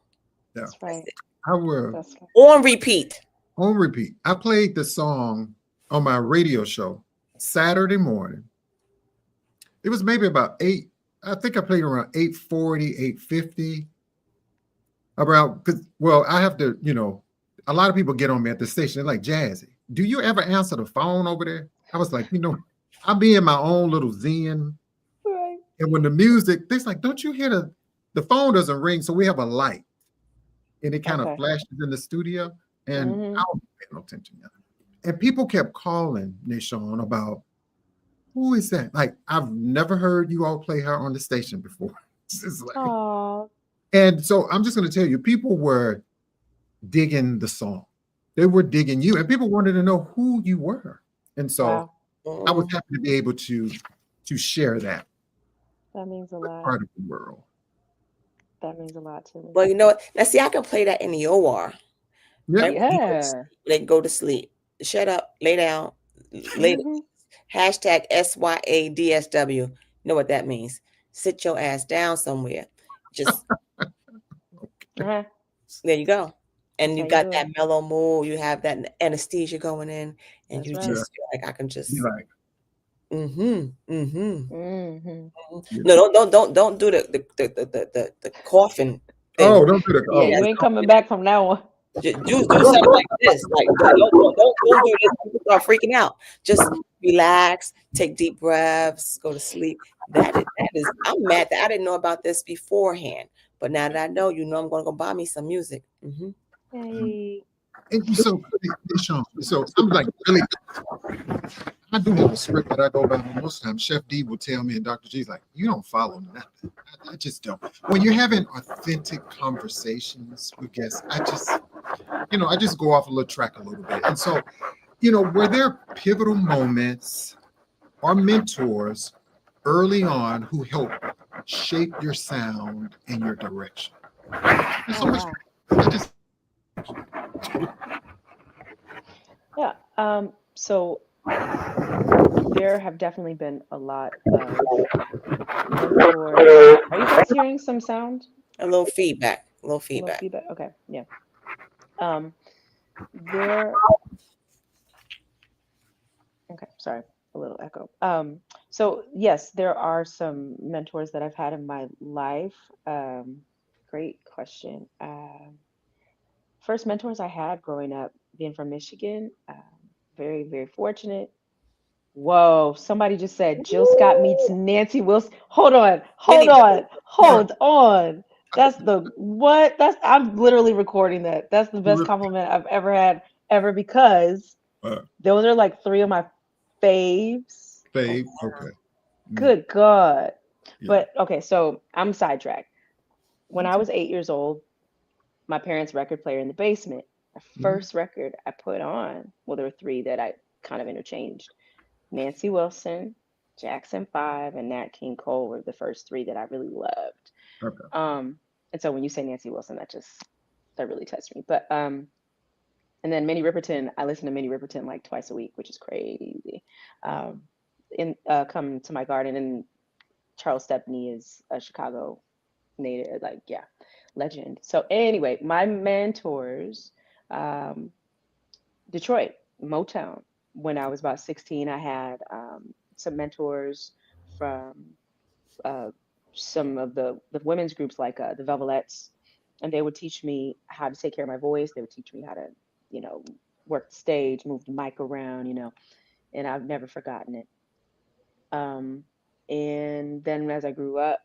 Yeah. That's right. I will That's right. On repeat. on repeat. I played the song on my radio show Saturday morning. It was maybe about 8. I think I played around 8:40, 8:50. Around because well, I have to, a lot of people get on me at the station. They're like, Jazzy, do you ever answer the phone over there? I was like, I'll be in my own little zen. Right. And when the music, they're like, don't you hear the phone doesn't ring, so we have a light. And it kind of Okay. flashes in the studio. And Mhm. I don't pay no attention. And people kept calling Nashon about who is that? Like, I've never heard you all play her on the station before. It's like, Oh. and so I'm just going to tell you, people were digging the song. They were digging you, and people wanted to know who you were. And so Wow. I was happy to be able to share that That means a lot. part of the world. That means a lot to me. Well, you know what? Now, see, I can play that in the OR. Yeah. Right? Yeah. They go to sleep. Shut up. Lay down. Lay. Mhm. Hashtag SYADSW. You know what that means? Sit your ass down somewhere. Just Uh-huh. there you go. And you That's how you got do that it. mellow mood. You have that anesthesia going in, and That's you right. just feel like I can just. Be like, Mhm. No, don't do the coughing thing. oh, don't do that. Yeah, Oh, you ain't coming back from that one. Do something like this. Like don't do this. People start freaking out. Just relax, take deep breaths, go to sleep. That is. I'm mad that I didn't know about this beforehand, but now that I know, I'm going to go buy me some music. Hey. and so, Nashon, so I'm like, really, I do have a script that I go by, but most of the time Chef D will tell me, and Dr. G's like, you don't follow nothing. I just don't. When you're having authentic conversations with guests, I just go off a little track a little bit. And so, were there pivotal moments or mentors early on who helped shape your sound and your direction? There's so Oh much. wow. I just Yeah. So there have definitely been a lot of mentors. Are you guys hearing some sound? A little feedback. A little A little feedback. feedback? Okay. Yeah. There. Okay. Sorry. A little echo. So yes, there are some mentors that I've had in my life. Great question. First mentors I had growing up, being from Michigan, very, very fortunate. Whoa, somebody just said Jill Scott meets Nancy Wilson. Hold on, hold Anyway, on, hold on. That's the what? I'm literally recording that. That's the best compliment I've ever had ever because those are like 3 of my faves. babe. Okay. Good God. Yeah. But okay, so I'm sidetracked. When I was 8 years old, my parents' record player in the basement, the first record I put on, well, there were 3 that I kind of interchanged. Nancy Wilson, Jackson 5, and Nat King Cole were the first 3 that I really loved. Okay. And so when you say Nancy Wilson, that really touched me. But and then Minnie Riperton, I listen to Minnie Riperton like twice a week, which is crazy. Come to My Garden, and Charles Stepney is a Chicago native, like yeah, legend. So anyway, my mentors, Detroit, Motown. When I was about 16, I had some mentors from some of the women's groups like the Velvelettes, and they would teach me how to take care of my voice. They would teach me how to, work the stage, move the mic around, and I've never forgotten it. And then as I grew up,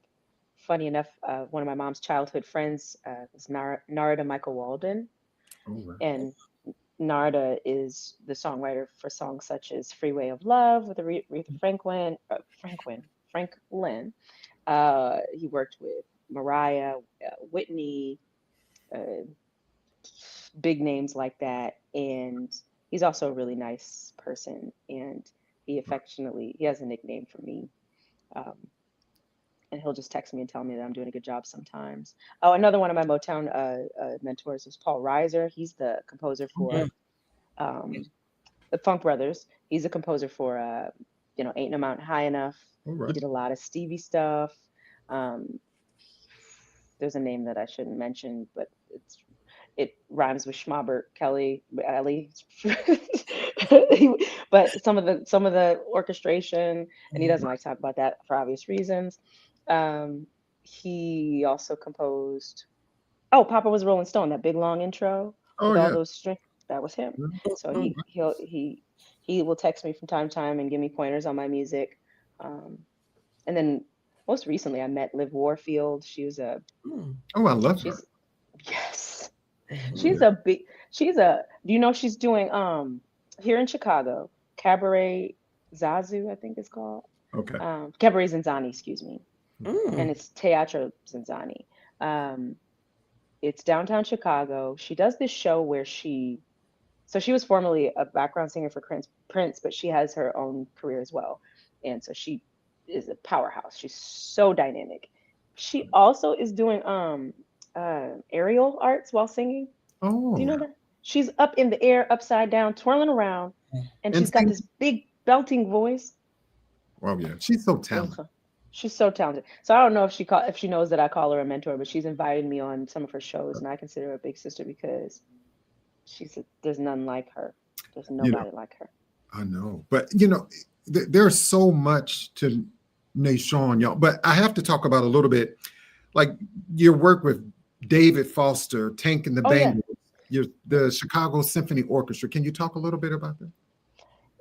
funny enough, one of my mom's childhood friends was Narada Michael Walden. Oh, wow. And Narda is the songwriter for songs such as Freeway of Love with Aretha Franklin. He worked with Mariah, Whitney, uh, big names like that. And he's also a really nice person. And he has a nickname for me. Um, and he'll just text me and tell me that I'm doing a good job sometimes. Oh, another one of my Motown mentors was Paul Reiser. He's the composer for um, the Funk Brothers. He's a composer for, Ain't No Mountain High Enough. All He right. did a lot of Stevie stuff. There's a name that I shouldn't mention, but it rhymes with Schmobert Kelly Ellie. But some of the orchestration, and he doesn't like to talk about that for obvious reasons. He also composed Papa Was a Rolling Stone, that big long intro Oh with all yeah. those strings. That was him. Mhm. So Oh, he will text me from time to time and give me pointers on my music. And then most recently I met Liv Warfield. oh, I love her. She's yes. Yeah. Do you know she's doing here in Chicago, Cabaret Zazu, I think it's called. Okay. Cabaret Zanzani, excuse me. Mm. And it's Teatro Zanzani. It's downtown Chicago. She does this show where she was formerly a background singer for Prince, but she has her own career as well. And so she is a powerhouse. She's so dynamic. She also is doing aerial arts while singing. Do you know Oh, that? She's up in the air, upside down, twirling around, and and she's got sing. this big belting voice. Wow, yeah, she's so talented. Ugh. She's so talented. So I don't know if she knows that I call her a mentor, but she's invited me on some of her shows, and I consider her a big sister because there's none like her. There's You know, nobody like her. I know, but there's so much to Nashon, y'all. But I have to talk about a little bit, like your work with David Foster, Tank and the Oh yeah. Bangles, the Chicago Symphony Orchestra. Can you talk a little bit about that?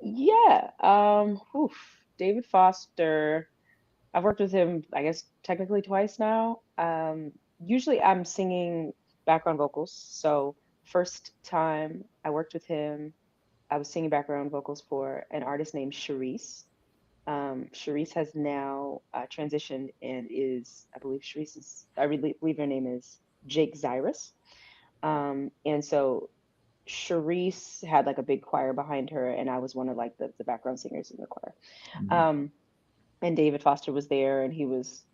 Yeah. David Foster. I've worked with him, I guess, technically twice now. Usually I'm singing background vocals. So first time I worked with him, I was singing background vocals for an artist named Charisse. Charisse has now transitioned and I believe her name is Jake Zyrus. And so Charisse had like a big choir behind her, and I was one of like the background singers in the choir. Mhm. And David Foster was there, and he was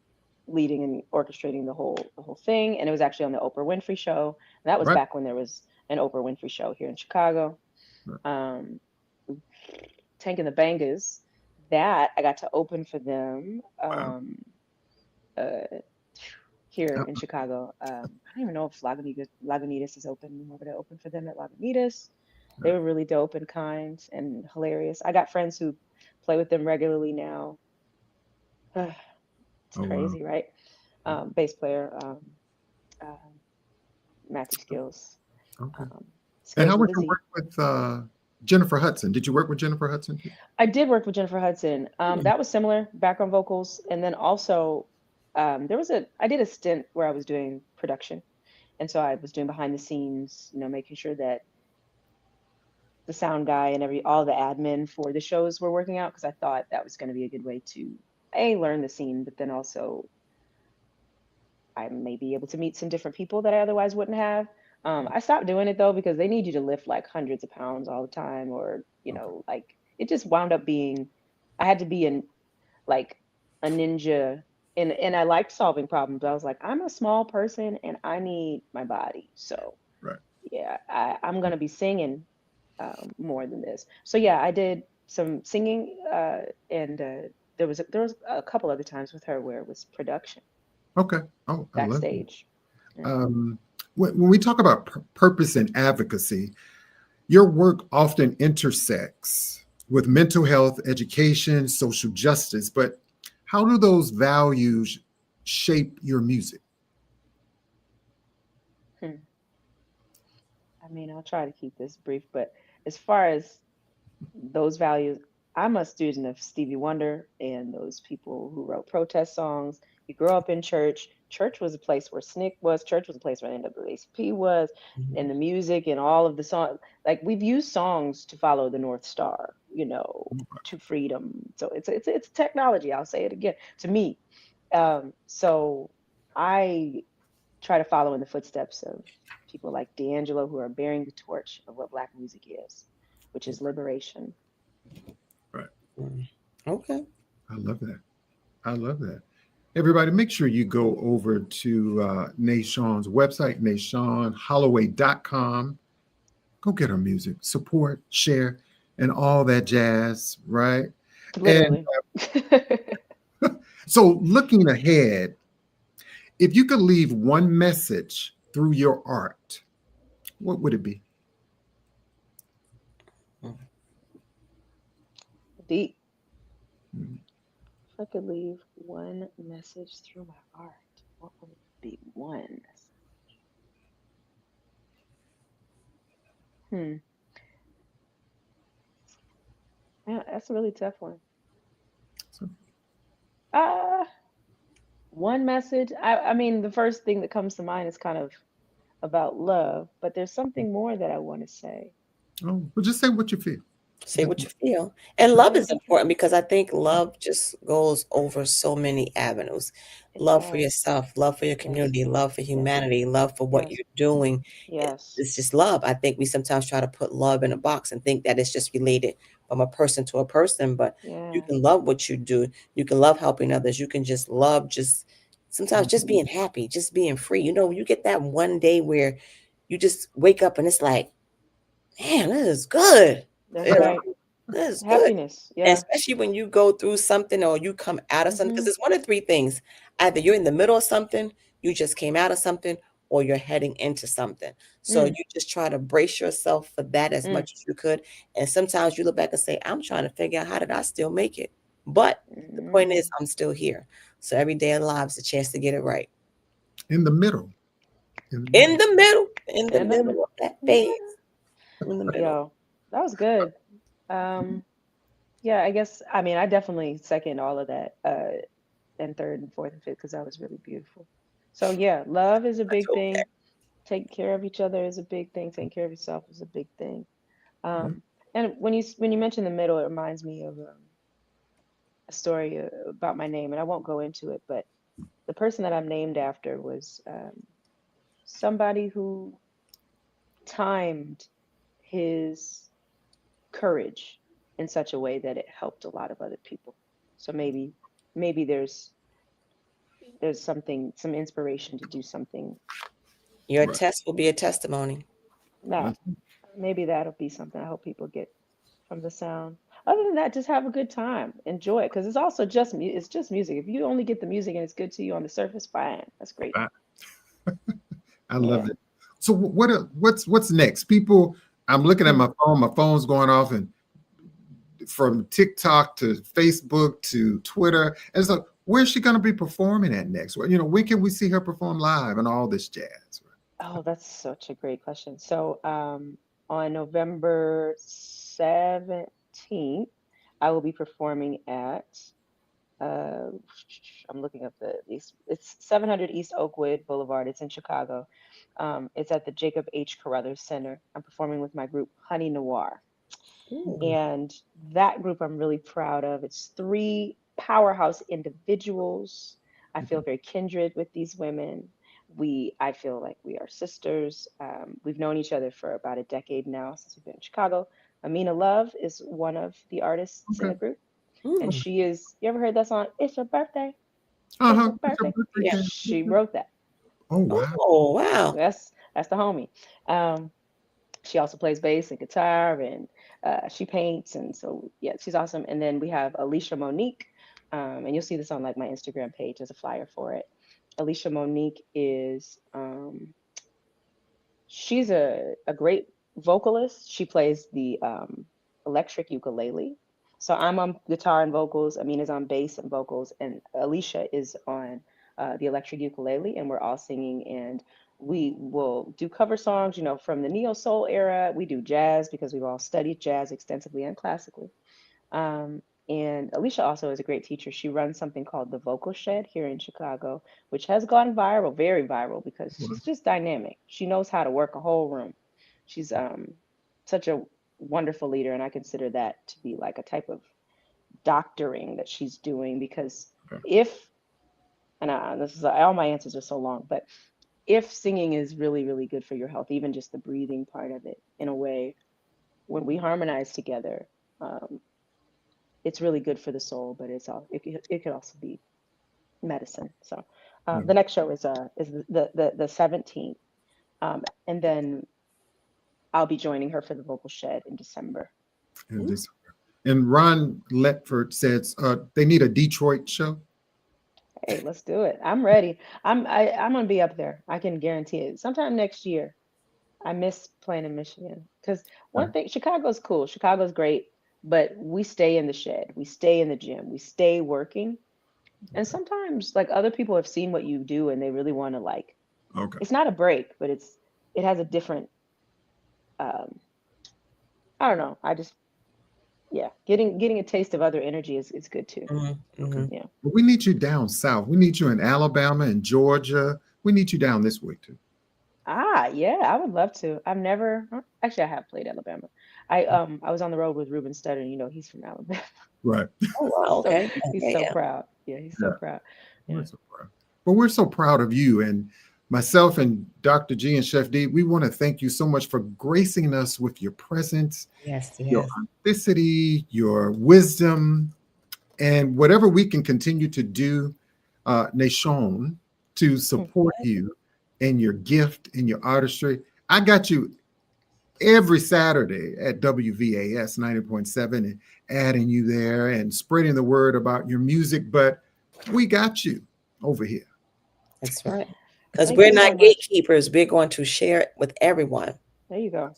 leading and orchestrating the whole thing. And it was actually on the Oprah Winfrey Show. And that was Right. back when there was an Oprah Winfrey Show here in Chicago. Right. Tank and the Bangers, that I got to open for them Wow. here in Chicago. I don't even know if Lagunitas is open anymore, but I opened for them at Lagunitas. They were really dope and kind and hilarious. I got friends who play with them regularly now. It's Oh, wow. crazy, right? Bass player, Matthew Skills. Okay. Um, And how Skills was with a your Z. work with Jennifer Hudson? Did you work with Jennifer Hudson too? I did work with Jennifer Hudson. That was similar, background vocals, and then also I did a stint where I was doing production, and so I was doing behind the scenes, making sure that the sound guy and all the admin for the shows were working out, because I thought that was going to be a good way to learn the scene, but then also I may be able to meet some different people that I otherwise wouldn't have. I stopped doing it though because they need you to lift like hundreds of pounds all the time, or like it just wound up being I had to be like a ninja, and I liked solving problems. I was like, I'm a small person and I need my body, so Right. yeah, I'm gonna be singing more than this. So yeah, I did some singing, and there was a couple other times with her where it was production Okay. Oh, I love it. backstage. Yeah. When we talk about purpose and advocacy, your work often intersects with mental health, education, social justice, but how do those values shape your music? I mean, I'll try to keep this brief, but as far as those values, I'm a student of Stevie Wonder and those people who wrote protest songs. You grow up in church, church was a place where SNCC was. Church was a place where NAACP was, Mhm. and the music and all of the songs. Like we've used songs to follow the North Star, to freedom. So it's technology. I'll say it again. To me, so I try to follow in the footsteps of people like D'Angelo who are bearing the torch of what Black music is, which is liberation. Right. Okay. I love that. I love that. Everybody, make sure you go over to Nashon's website, NashonHolloway.com. Go get her music, support, share, and all that jazz, right? And Literally. so looking ahead, if you could leave one message through your art, what would it be? Deep. Mhm. If I could leave one message through my art, what would it be? One message. Yeah, that's a really tough one. So, Uh, One message. I mean, the first thing that comes to mind is kind of about love, but there's something more that I want to say. oh, well, just say what you feel. Say what you feel. And love Yeah, is important because I think love just goes over so many avenues. it Love for does. yourself, love for your Yes, community, love for yes, humanity, love for what yes, you're doing. yes. It's just love. I think we sometimes try to put love in a box and think that it's just related from a person to a person, but you Yeah. can love what you do. You can love helping others. You can just love just sometimes just being happy, just being free. You get that one day where you just wake up and it's like, man, this is good. That's You know, right. this is good. Happiness. And Yeah. especially when you go through something or you come out of something, because Mm-hmm. it's one of three things. Either you're in the middle of something, you just came out of something, or you're heading into something. So Mm, you just try to brace yourself for that as mm, much as you could. And sometimes you look back and say, I'm trying to figure out how did I still make it? But the point is, mm. I'm still here. So every day in life is a chance to get it right. In the middle. In the In middle. the middle, in the And middle of that in the phase, middle. in the middle. Yo, that was good. Um, yeah, I guess, I mean, I definitely second all of that, and third and fourth and fifth, because that was really beautiful. So yeah, love is a I big told that. thing. Taking care of each other is a big thing. Taking care of yourself is a big thing. Right. And when you mention the middle, it reminds me of a story about my name, and I won't go into it, but the person that I'm named after was somebody who timed his courage in such a way that it helped a lot of other people. So maybe there's some inspiration to do something. Your Right. test will be a testimony. Nah, maybe that'll be something I hope people get from the sound. Other than that, just have a good time, enjoy it, because it's also it's just music. If you only get the music and it's good to you on the surface, fine, that's great. I, I love Yeah. it. So what's next? People, I'm looking at Hmm. my phone's going off, and from TikTok to Facebook to Twitter. And so where's she going to be performing at next? Well, when can we see her perform live and all this jazz? Oh, that's such a great question. So, on November 17th, I will be performing at, uh, I'm looking up it's 700 East Oakwood Boulevard. It's in Chicago. It's at the Jacob H. Carruthers Center. I'm performing with my group Honey Noir. Ooh. And that group I'm really proud of. It's three powerhouse individuals. I feel very kindred with these women. I feel like we are sisters. We've known each other for about a decade now since we've been in Chicago. Amina Love is one of the artists in the Okay. group. And Mm. you ever heard that song? It's your birthday. It's Uh-huh. your It's your birthday. birthday Yeah. Yeah, dance. she wrote that. Oh, wow. Oh, wow. That's the homie. Um, she also plays bass and guitar, and she paints, and so yeah, she's awesome. And then we have Alicia Monique, and you'll see this on like my Instagram page as a flyer for it. Alicia Monique is she's a great vocalist. She plays the electric ukulele. So I'm on guitar and vocals. Amina's on bass and vocals, and Alicia is on the electric ukulele, and we're all singing. And we will do cover songs, from the neo soul era. We do jazz because we've all studied jazz extensively and classically. Um, And Alicia also is a great teacher. She runs something called the Vocal Shed here in Chicago, which has gone viral, very viral, because she's just dynamic. She knows how to work a whole room. She's such a wonderful leader, and I consider that to be like a type of doctoring that she's doing, because if, and this is all my answers are so long, but if singing is really, really good for your health, even just the breathing part of it, in a way, when we harmonize together, it's really good for the soul, but it could also be medicine. So the next show is the 17th, and then I'll be joining her for the Vocal Shed in December. And Ron Letford says they need a Detroit show. Hey, let's do it. I'm ready. I'm gonna be up there. I can guarantee it. Sometime next year. I miss playing in Michigan, because one thing, Chicago's cool. Chicago's great, but we stay in the shed. We stay in the gym. We stay working. And sometimes, like, other people have seen what you do and they really want to, like, it's not a break, but it has a different, I don't know. Getting a taste of other energy is good too. Yeah. But we need you down south. We need you in Alabama and Georgia. We need you down this way too. Yeah, I would love to. I have played Alabama. I was on the road with Ruben Studdard. You know, he's from Alabama. Right. Oh, wow. Okay. He's so proud. Yeah, he's so proud. Yeah. We're so proud. Well, we're so proud of you, and myself and Dr. G and Chef D. We want to thank you so much for gracing us with your presence, your authenticity, your wisdom, and whatever we can continue to do, Nashon, to support you and your gift and your artistry. I got you every Saturday at WVAS 90.7 and adding you there and spreading the word about your music, but we got you over here. That's right. Because we're not gatekeepers. We're going to share it with everyone. There you go.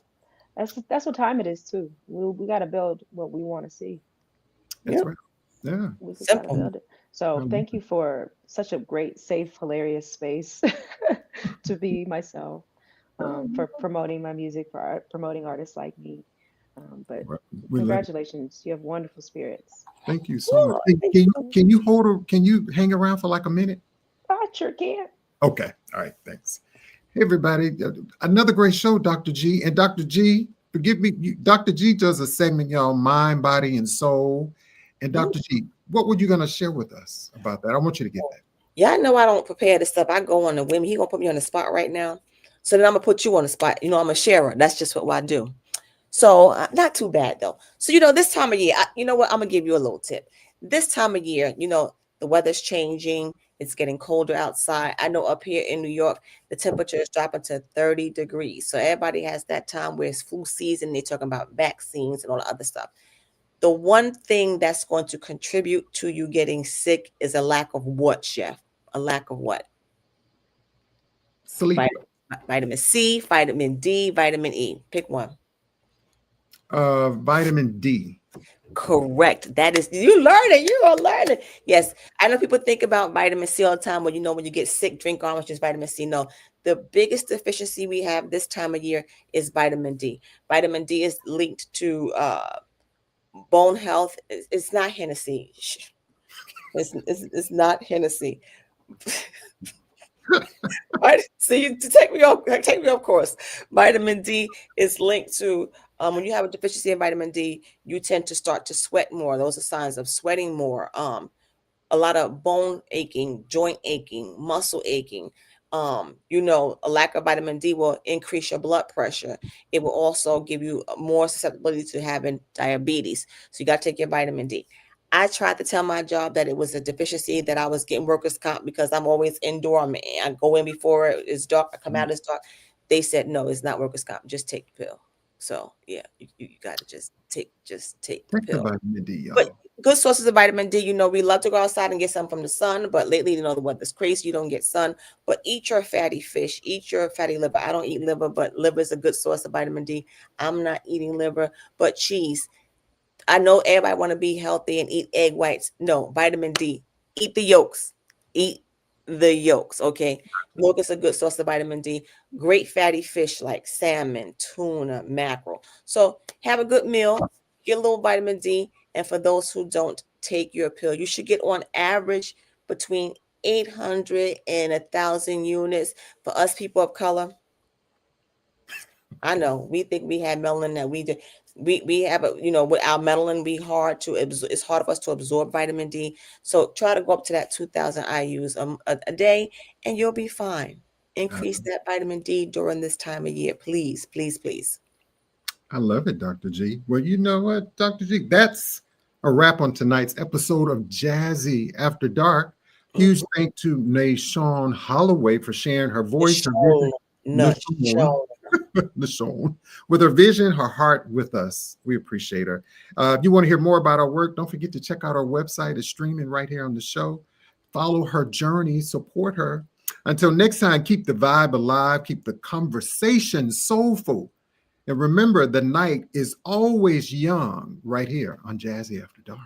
That's what time it is too. We got to build what we want to see. That's right. Yeah. We got to build it. So thank you for such a great, safe, hilarious space to be myself, for promoting my music, for promoting artists like me. But congratulations, you have wonderful spirits. Thank you so much. Can you hang around for like a minute? I sure can. Okay. All right. Thanks. Hey, everybody. Another great show, Dr. G. And Dr. G, forgive me, Dr. G does a segment, y'all, Mind, Body, and Soul. And Dr. G, what were you going to share with us about that? I want you to get that. Yeah, I know I don't prepare this stuff. I go on the whim. He going to put me on the spot right now. So then I'm going to put you on the spot. You know, I'm a sharer. That's just what I do. So not too bad, though. So, this time of year, you know what? I'm going to give you a little tip. This time of year, the weather's changing. It's getting colder outside. I know up here in New York, the temperature is dropping to 30 degrees. So everybody has that time where it's flu season. They're talking about vaccines and all the other stuff. The one thing that's going to contribute to you getting sick is a lack of what, Chef? A lack of what? Sleep. Vitamin C, vitamin D, vitamin E. Pick one. Vitamin D. Correct. That is, you are learning. Yes. I know people think about vitamin C all the time. Well, when you get sick, drink orange juice, vitamin C. No, the biggest deficiency we have this time of year is vitamin D. Vitamin D is linked to bone health. It's not Hennessy. It's not Hennessy. Right? So you take me off course. Vitamin D is linked to when you have a deficiency in vitamin D, you tend to start to sweat more. Those are signs of sweating more. A lot of bone aching, joint aching, muscle aching. A lack of vitamin D will increase your blood pressure. It will also give you more susceptibility to having diabetes. So you got to take your vitamin D. I tried to tell my job that it was a deficiency, that I was getting workers' comp because I'm always indoor. I go in before it's dark. I come out it's dark. They said, no, it's not workers' comp. Just take the pill. So yeah, you got to just take the pill. Vitamin D, y'all. But good sources of vitamin D. We love to go outside and get some from the sun, but lately, the weather's crazy. You don't get sun. But eat your fatty fish. Eat your fatty liver. I don't eat liver, but liver is a good source of vitamin D. I'm not eating liver, but cheese. I know everybody want to be healthy and eat egg whites. No, vitamin D. Eat the yolks. Eat the yolks. Okay. Milk is a good source of vitamin D. Great fatty fish like salmon, tuna, mackerel. So have a good meal. get a little vitamin D. And for those who don't take your pill, you should get on average between 800 and 1,000 units. For us people of color, I know we think we have melanin, that we have a, with our melanin, it's hard for us to absorb vitamin D. So try to go up to that 2,000 IUs a day, and you'll be fine. Increase that vitamin D during this time of year, please, please, please. I love it, Dr. G. Well, you know what, Dr. G, that's a wrap on tonight's episode of Jazzy After Dark. Huge thank to Nashon Holloway for sharing her voice, Nashon, with her vision, her heart with us. We appreciate her. If you want to hear more about our work, don't forget to check out our website. It's streaming right here on the show. Follow her journey, support her. Until next time, keep the vibe alive, keep the conversation soulful. And remember, the night is always young right here on Jazzy After Dark.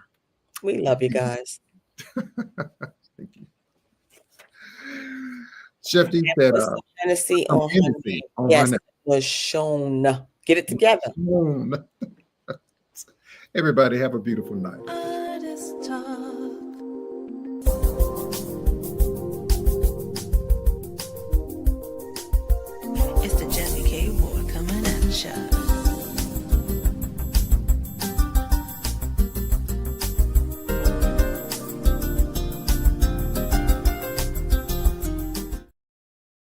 We love you guys. Thank you. Chef D said, Hennessy on yes, Nashon. Get it together. Everybody have a beautiful night.